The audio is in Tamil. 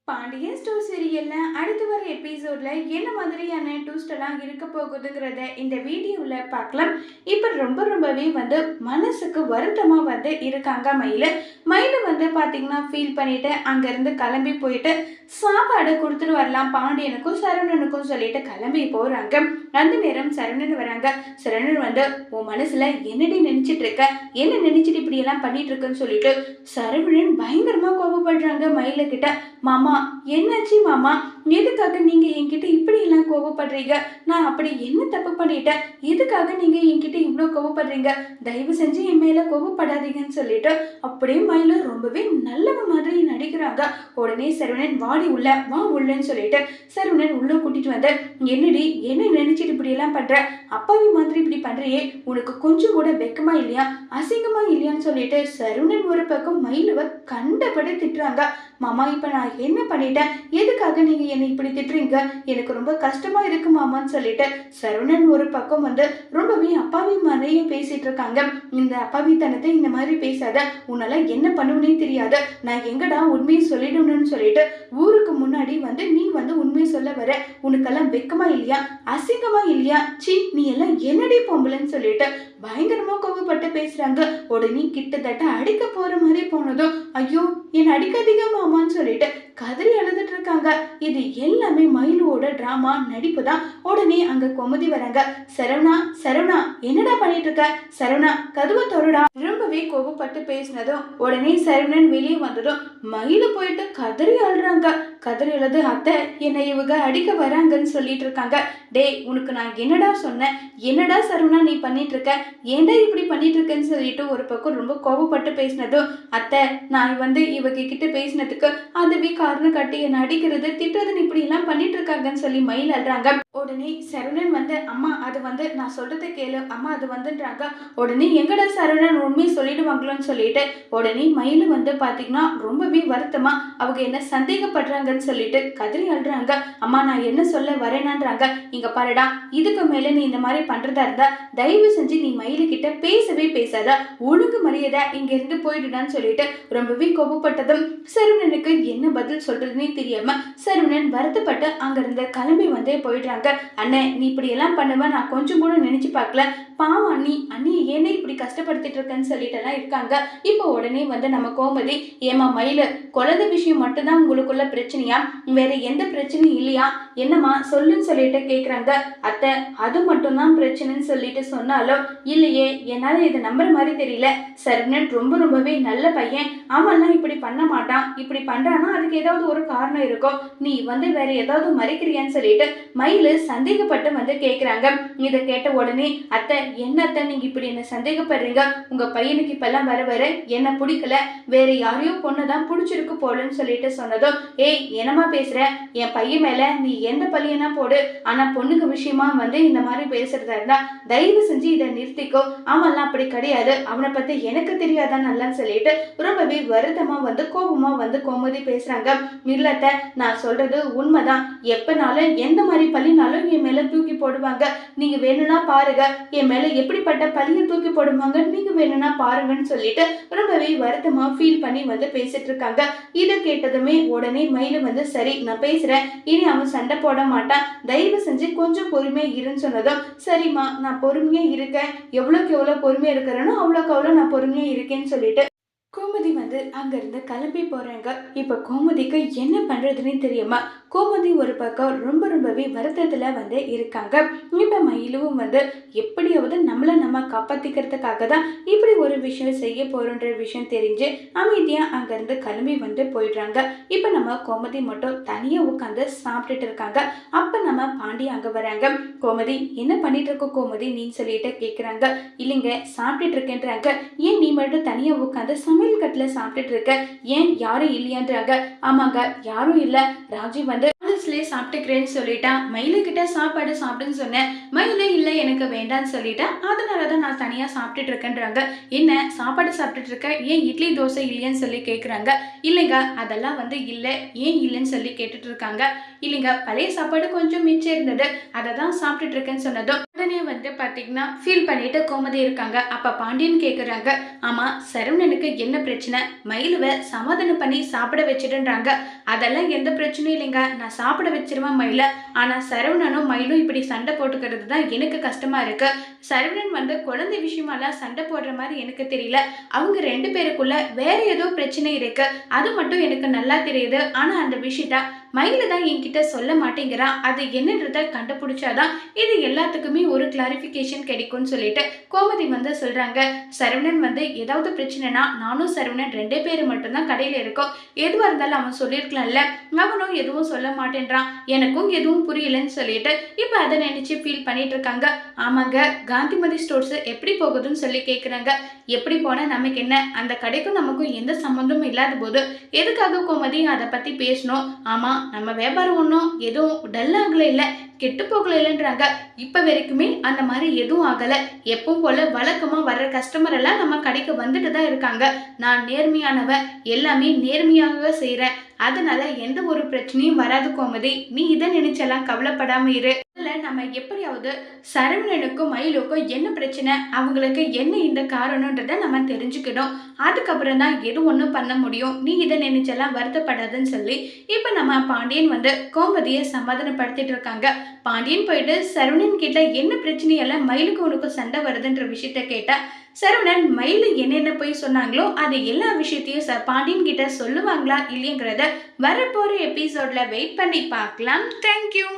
பாண்டியன் ஸ்டோர் சீரியல்ல அடுத்து வர எபிசோட்ல என்ன மாதிரியான ட்விஸ்ட் எல்லாம் இருக்க போகுதுங்கிறத இந்த வீடியோல பார்க்கலாம். இப்ப ரொம்பவே மனசுக்கு வருத்தமா இருக்காங்க மயிலு. மயிலு பாத்தீங்கன்னா ஃபீல் பண்ணிட்டு அங்க இருந்து கிளம்பி போயிட்டு சாப்பாடு கொடுத்துட்டு வரலாம் பாண்டியனுக்கும் சரவணனுக்கும் சொல்லிட்டு கிளம்பி போறாங்க. அந்த நேரம் சரவணன் வராங்க. சரவணன் உன் மனசுல என்னடி நினைச்சிட்டு இருக்க, என்ன நினைச்சிட்டு இப்படி எல்லாம் பண்ணிட்டு இருக்குன்னு சொல்லிட்டு சரவணன் பயங்கரமா கோபப்படுறாங்க மயில கிட்ட. மாமா என்னாச்சு மாமா, எதுக்காக நீங்க என்கிட்ட இப்படி எல்லாம் கோபப்படுறீங்க? நான் அப்படி என்ன தப்பு பண்ணிட்டேன், எதுக்காக நீங்க என்கிட்ட இவ்வளவு கோபப்படுறீங்க? தயவு செஞ்சு என் மேல கோபப்படாதீங்கன்னு சொல்லிட்டு அப்படியே மயில ரொம்பவே நல்லவ மாதிரி நடிக்கிறாங்க. உடனே சரவணன் வாடி உள்ள வா உள்ளன்னு சொல்லிட்டு சரவணன் உள்ள கூட்டிட்டு என்னடி என்ன நினைச்சிட்டு இப்படி எல்லாம் பண்ற, அப்பாவி மாதிரி இப்படி பண்றியே, உனக்கு கொஞ்சம் கூட வெக்கமா இல்லையா, அசிங்கமா இல்லையான்னு சொல்லிட்டு சரவணன் ஒரு பக்கம் மயிலுவ கண்டபடி திட்டுறாங்க. மாமா இப்ப நான் என்ன பண்ணிட்டேன், எதுக்காக நீங்க என்னை இப்படி திட்டுறீங்க, எனக்கு ரொம்ப கஷ்டமா இருக்கு மாமான்னு சொல்லிட்டு சரவணன் ஒரு பக்கம் ரொம்பவே அப்பாவி மாதிரியே பேசிட்டு இருக்காங்க. இந்த அப்பாவித்தனத்தை இந்த மாதிரி பேசாத, உன்னால என்ன பண்ணுவனே தெரியாத, நான் எங்கடா உண்மையை சொல்லிடணும்னு சொல்லிட்டு ஊருக்கு முன்னாடி நீ உண்மையை சொல்ல வர, உனக்கெல்லாம் வெக்கமா இல்லையா, அசிங்கமா இல்லையா, சி நீ எல்லாம் என்னடி பொம்பளைன்னு சொல்லிட்டு பயங்கரமா கோவப்பட்டு பேசுறாங்க. உடனே கிட்டத்தட்ட அடிக்க போற மாதிரி போனதும் ஐயோ என்ன அடிக்காதீங்க மாமான்னு சொல்லிட்டு கதறி அழுதுட்டு இருக்காங்க. இது எல்லாமே மயிலுவோட டிராமா நடிப்பு தான். உடனே அங்க கோமதி வராங்க. சரவணா சரவணா என்னடா பண்ணிட்டு இருக்க, சரவணா கதவை தொறடா. ரொம்பவே கோபப்பட்டு பேசினதும் உடனே சரவணன் வெளியே வந்ததும் மயிலு போயிட்டு கதறி அழுறாங்க. கதறி அழுது அத்தை என்னை இவங்க அடிக்க வராங்கன்னு சொல்லிட்டு இருக்காங்க. டேய் உனக்கு நான் என்னடா சொன்னேன், என்னடா சரவணா நீ பண்ணிட்டு இருக்க, ஏன்டா இப்படி பண்ணிட்டு இருக்கேன்னு சொல்லிட்டு ஒரு பக்கம் ரொம்ப கோபப்பட்டு பேசினதும் அத்தை நான் இவங்க கிட்ட பேசினதுக்கு அதுவே காரணம் காட்டி என்ன அடிக்கிறது திட்டுறதுன்னு இப்படி எல்லாம் பண்ணிட்டு இருக்காங்கன்னு சொல்லி மயில் அல்றாங்க. உடனே சரவணன் அம்மா அது நான் சொல்றதை கேளு அம்மா அது வந்துன்றாங்க. உடனே எங்கடா சரவணன் உண்மையை சொல்லிடுவாங்களோன்னு சொல்லிட்டு உடனே மயிலு பாத்தீங்கன்னா ரொம்பவே வருத்தமா அவங்க என்ன சந்தேகப்படுறாங்கன்னு சொல்லிட்டு கதறி அழுறாங்க. அம்மா நான் என்ன சொல்ல வரேனான்றாங்க. இங்க பாருடா, இதுக்கு மேல நீ இந்த மாதிரி பண்றதா இருந்தா தயவு செஞ்சு நீ மயிலு கிட்ட பேசவே பேசாத, ஒழுங்கு மரியாதை இங்க இருந்து போயிடுடான்னு சொல்லிட்டு ரொம்பவே கோபப்பட்டதும் சரவணனுக்கு என்ன பதில் சொல்றதுன்னே தெரியாம சரவணன் வருத்தப்பட்டு அங்க இருந்து கிளம்பி போயிடுறாங்க. அண்ணே நீ இப்படி எல்லாம் பண்ணுவ நான் கொஞ்சம் கூட நினைச்சு பார்க்கல, பாவம் அண்ணி ஏனே இப்படி கஷ்டப்படுத்திட்டு இருக்கேன்னு சொல்லிட்டு எல்லாம் இருக்காங்க. இப்போ உடனே நம்ம கோமதி ஏமா மயிலு குழந்தை விஷயம் மட்டும்தான் உங்களுக்குள்ள பிரச்சனையா, வேற எந்த பிரச்சனையும் இல்லையா, என்னம்மா சொல்லுன்னு சொல்லிட்டு கேக்குறாங்க. அத்தை அது மட்டும்தான் பிரச்சனைன்னு சொல்லிட்டு சொன்னாலும் இல்லையே என்னால இதை நம்புற மாதிரி தெரியல, சரவணன் ரொம்பவே நல்ல பையன், அவன்னா இப்படி பண்ண மாட்டான், இப்படி பண்றானா அதுக்கு ஏதாவது ஒரு காரணம் இருக்கும், நீ வேற ஏதாவது மறைக்கிறியான்னு சொல்லிட்டு மயிலு சந்தேகப்பட்டு கேக்குறாங்க. இதை கேட்ட உடனே அத்தை என்ன அத்தை நீங்க இப்படி என்ன சந்தேகப்படுறீங்க, உங்க பையனுக்கு இப்பெல்லாம் வர என்ன பிடிக்கல, வேற யாரையோ பொண்ணுதான் பிடிச்சிருக்கு போலன்னு சொல்லிட்டு சொன்னதும் ஏய் என்னமா பேசுற, என் பையன் மேல நீ எந்த பையனா போடு, ஆனா பொண்ணுக்கு விஷயமா இந்த மாதிரி பேசுறதா இருந்தா தயவு செஞ்சு இதை நிறுத்திக்கோ, அவன்லாம் அப்படி கிடையாது, அவனை பத்தி எனக்கு தெரியாதான் நல்லான்னு சொல்லிட்டு ரொம்பவே வருத்தமா கோபமா கோமதி பேசுறாங்க. இல்லத்த நான் சொல்றது உண்மைதான், எப்பனாலும் எந்த மாதிரி பழினாலும் என் மேல தூக்கி போடுவாங்க, நீங்க வேணும்னா பாருங்க என் மேல எப்படிப்பட்ட பழிய தூக்கி போடுவாங்க, நீங்க வேணும்னா பாருங்கன்னு சொல்லிட்டு ரொம்பவே வருத்தமா ஃபீல் பண்ணி பேசிட்டு இருக்காங்க. இதை கேட்டதுமே உடனே மயிலு சரி நான் பேசுறேன், இனி அவன் சண்டை போட மாட்டான், தயவு செஞ்சு கொஞ்சம் பொறுமையா இருன்னு சொன்னதும் சரிம்மா நான் பொறுமையா இருக்கேன், எவ்வளவுக்கு எவ்வளவு பொறுமையா இருக்கிறேனோ அவ்வளோக்கு அவ்வளோ நான் பொறுமையா இருக்கேன்னு சொல்லிட்டு கோமதி அங்க இருந்து கிளம்பி போறாங்க. இப்ப கோமதிக்கு என்ன பண்றதுன்னு தெரியுமா, கோமதி ஒரு பக்கம் ரொம்பவே வருத்தத்துல இருக்காங்க. இப்ப மயிலும் எப்படியாவது நம்ம காப்பாத்திக்கிறதுக்காக தான் இப்படி ஒரு விஷயம் செய்ய போறோன்ற விஷயம் தெரிஞ்சு அமைதியா அங்க இருந்து கிளம்பி போயிடுறாங்க. இப்ப நம்ம கோமதி மட்டும் தனியா உட்காந்து சாப்பிட்டுட்டு இருக்காங்க. அப்ப நம்ம பாண்டி அங்க வராங்க. கோமதி என்ன பண்ணிட்டு இருக்க கோமதி நீ சொல்லிட்டு கேக்குறாங்க. இல்லைங்க சாப்பிட்டுட்டு இருக்கேன்றாங்க. ஏன் நீ மட்டும் தனியா உட்காந்து சமையல் கட்டுல சாப்பிட்டுட்டு இருக்க, ஏன் யாரும் இல்லையான்றாங்க. ஆமாங்க யாரும் இல்ல, ராஜி சாப்பிட்டுக்கிறேன்னு சொல்லிட்டா, மயிலு கிட்ட சாப்பாடு சாப்பிடுன்னு சொன்னேன், மயிலே இல்ல எனக்கு வேண்டான்னு சொல்லிட்டா, அதனாலதான் நான் தனியா சாப்பிட்டுட்டு இருக்கேன்றாங்க. என்ன சாப்பாடு சாப்பிட்டுட்டு இருக்க, ஏன் இட்லி தோசை இல்லையான்னு சொல்லி கேக்குறாங்க. இல்லைங்க அதெல்லாம் இல்ல, ஏன் இல்லைன்னு சொல்லி கேட்டுட்டு இருக்காங்க. இல்லைங்க பழைய சாப்பாடு கொஞ்சம் மிச்சம் இருந்தது, அதை தான் சாப்பிட்டுட்டு இருக்கேன்னு சொன்னதும் உடனே வந்து பார்த்தீங்கன்னா ஃபீல் பண்ணிட்டு கோமதி இருக்காங்க. அப்போ பாண்டியன் கேட்குறாங்க, ஆமாம் சரவணனுக்கு என்ன பிரச்சனை? மயிலுவை சமாதானம் பண்ணி சாப்பிட வச்சிடுன்றாங்க. அதெல்லாம் எந்த பிரச்சனையும் இல்லைங்க, நான் சாப்பிட வச்சிருவேன் மயிலை. ஆனால் சரவணனும் மயிலும் இப்படி சண்டை போட்டுக்கிறது தான் எனக்கு கஷ்டமாக இருக்கு. சரவணன் வந்து குழந்தை விஷயமாலாம் சண்டை போடுற மாதிரி எனக்கு தெரியல. அவங்க 2 பேருக்குள்ள வேற ஏதோ பிரச்சனை இருக்கு, அது மட்டும் எனக்கு நல்லா தெரியுது. ஆனால் அந்த விஷயத்த மயில தான் என்கிட்ட சொல்ல மாட்டேங்கிறா. அது என்னன்றத கண்டுபிடிச்சாதான் இது எல்லாத்துக்குமே ஒரு கிளாரிஃபிகேஷன் கிடைக்கும்னு சொல்லிட்டு கோமதி வந்து சொல்றாங்க. சரவணன் வந்து ஏதாவது பிரச்சனைனா நானும் சரவணன் 2 பேரும் மட்டும்தான் கடையில இருக்கோம். எதுவாக இருந்தாலும் அவன் சொல்லியிருக்கலாம்ல, அவனும் எதுவும் சொல்ல மாட்டேன்றான், எனக்கும் எதுவும் புரியலன்னு சொல்லிட்டு இப்போ அதை நினைச்சு ஃபீல் பண்ணிட்டு இருக்காங்க. ஆமாங்க, காந்திமதி ஸ்டோர்ஸ் எப்படி போகுதுன்னு சொல்லி கேட்குறாங்க. எப்படி போனால் நமக்கு என்ன, அந்த கடைக்கும் நமக்கும் எந்த சம்மந்தமும் இல்லாத போது எதுக்காக கோமதி அதை பற்றி பேசணும்? ஆமாம், நம்ம வியாபாரம் ஒன்றும் எதுவும் டல் ஆகலை, இல்லை கெட்டு போகல இல்லைன்றாங்க. இப்போ வரைக்குமே அந்த மாதிரி எதுவும் ஆகலை. எப்பவும் போல வழக்கமாக வர்ற கஸ்டமர் எல்லாம் நம்ம கடைக்கு வந்துட்டு தான் இருக்காங்க. நான் நேர்மையானவ, எல்லாமே நேர்மையாக செய்கிறேன், அதனால எந்த ஒரு பிரச்சனையும் வராது கோமதி, நீ இதை நினைச்செல்லாம் கவலைப்படாம இரு. நம்ம எப்படியாவது சரவணனுக்கும் மயிலுக்கும் என்ன பிரச்சனை, அவங்களுக்கு என்ன இந்த காரணன்றதை நம்ம தெரிஞ்சுக்கணும். அதுக்கப்புறம் தான் எது ஒன்றும் பண்ண முடியும். நீ இதை நினைச்செல்லாம் வருத்தப்படாதுன்னு சொல்லி இப்போ நம்ம பாண்டியன் வந்து கோமதியை சமாதானப்படுத்திட்டு இருக்காங்க. பாண்டியன் போயிட்டு சரவணன் கிட்ட என்ன பிரச்சனையெல்லாம் மயிலுக்கு உனக்கு சண்டை வருதுன்ற விஷயத்த கேட்டா, சரவணன் மயிலு என்னென்ன போய் சொன்னாங்களோ அது எல்லா விஷயத்தையும் பாண்டியன் கிட்ட சொல்லுவாங்களா இல்லைங்கிறத வரப்போற எபிசோட்ல வெயிட் பண்ணி பார்க்கலாம். தேங்க்யூ.